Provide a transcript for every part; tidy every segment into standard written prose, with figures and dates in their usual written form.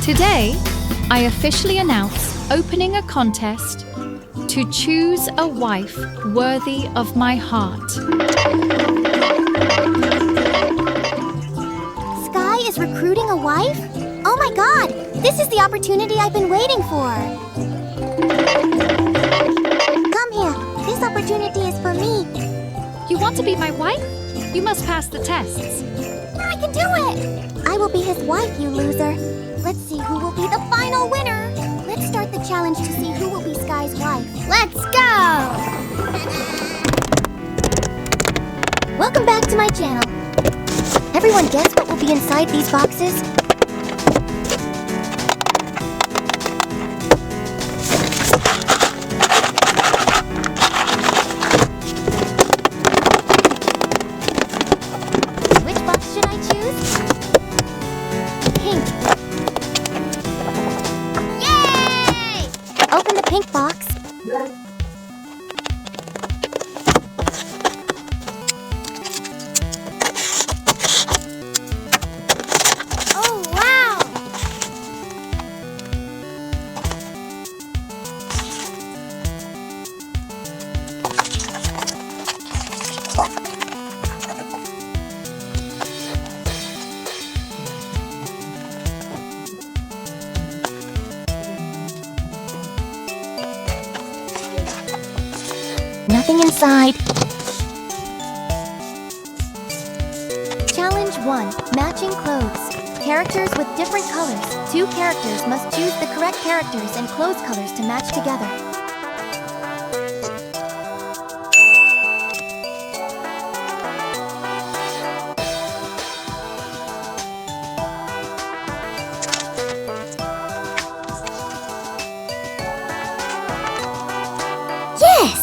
Today, I officially announce opening a contest to choose a wife worthy of my heart. Sky is recruiting a wife? Oh my god! This is the opportunity I've been waiting for! Come here. This opportunity is for me. You want to be my wife? You must pass the tests. I can do it! I will be his wife, you loser. Let's see who will be the final winner. Let's start the challenge to see who will be Sky's wife. Let's go! Welcome back to my channel. Everyone guess what will be inside these boxes? Which box should I choose? Pink. Yay! Open the pink box. Oh, wow! Nothing inside. Challenge 1. Matching clothes. Characters with different colors. 2 characters must choose the correct characters and clothes colors to match together. Yes!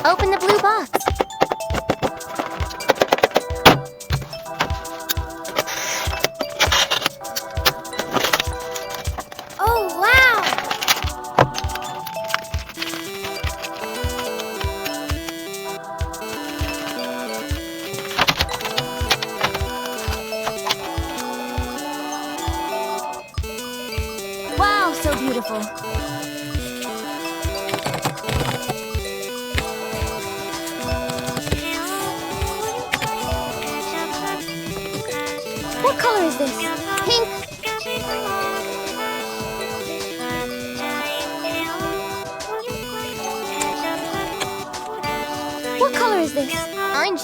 Open the blue box. Oh, wow! Wow, so beautiful. What color is this? Pink. What color is this? Orange.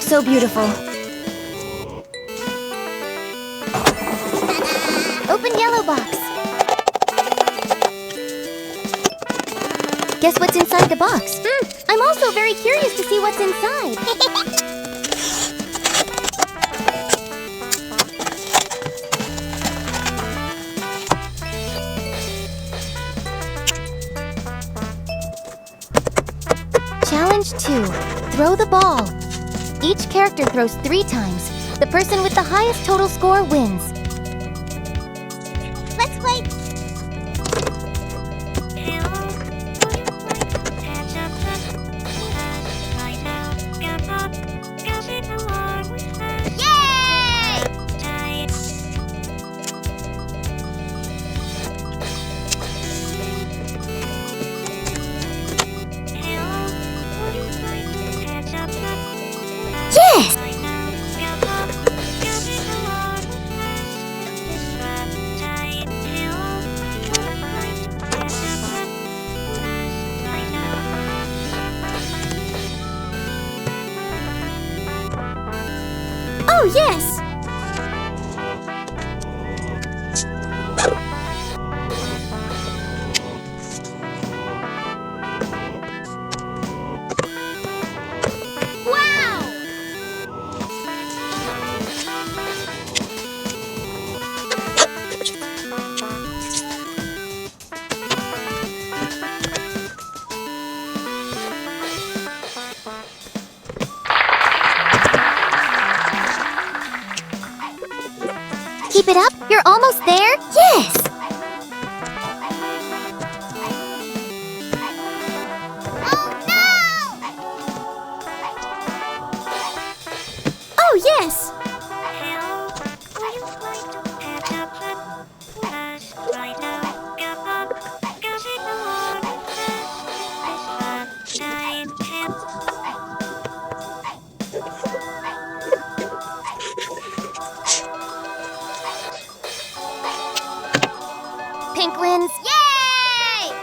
so beautiful. Open yellow box. Guess what's inside the box? I'm also very curious to see what's inside. Challenge 2. Throw the ball. Each character throws 3 times. The person with the highest total score wins. Let's wait. Yes! Oh, yes! Keep it up. You're almost there. Yes! Oh, no! Oh, yes! Pink wins. Yay!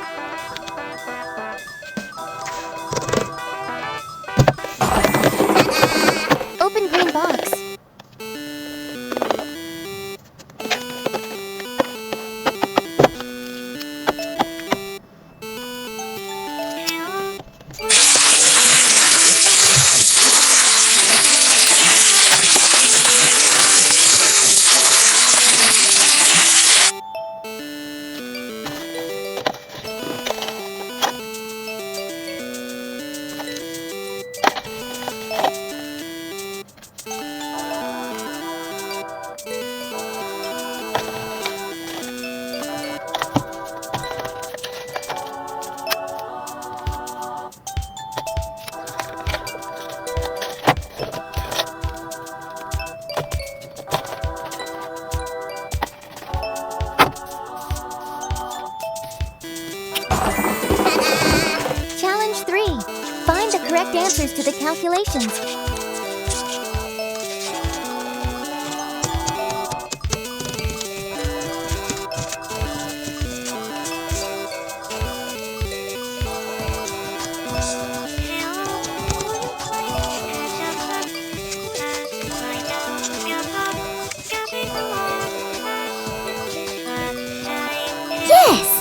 Open green box. Challenge 3. Find the correct answers to the calculations. Yes!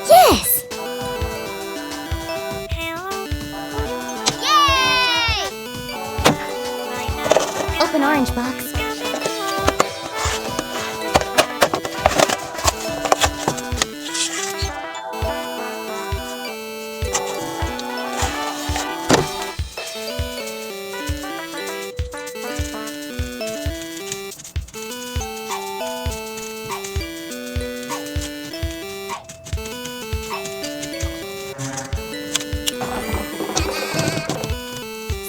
Yes! Yay! Open orange box.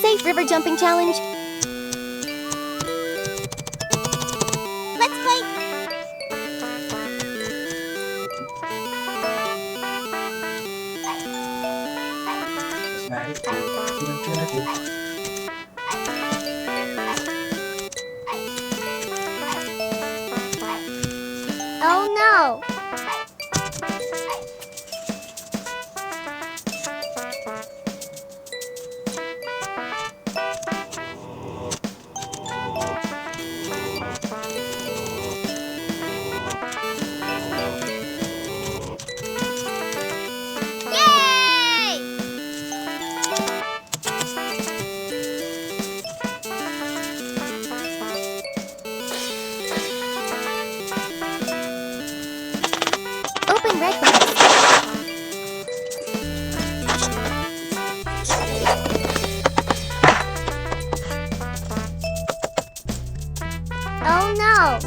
Safe river jumping challenge. Oh no! Open red box. Oh no!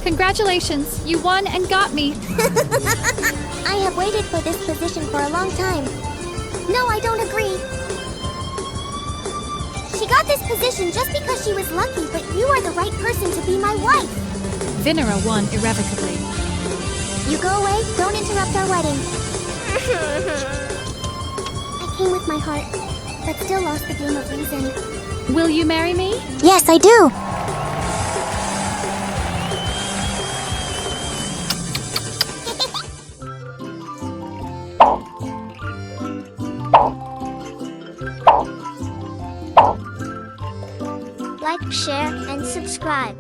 Congratulations, you won and got me. I have waited for this position for a long time. No, I don't agree. She got this position just because she was lucky, but you are the right person to be my wife. Vinera won irrevocably. You go away, don't interrupt our wedding. I came with my heart, but still lost the game of reason. Will you marry me? Yes, I do. Like, share, and subscribe.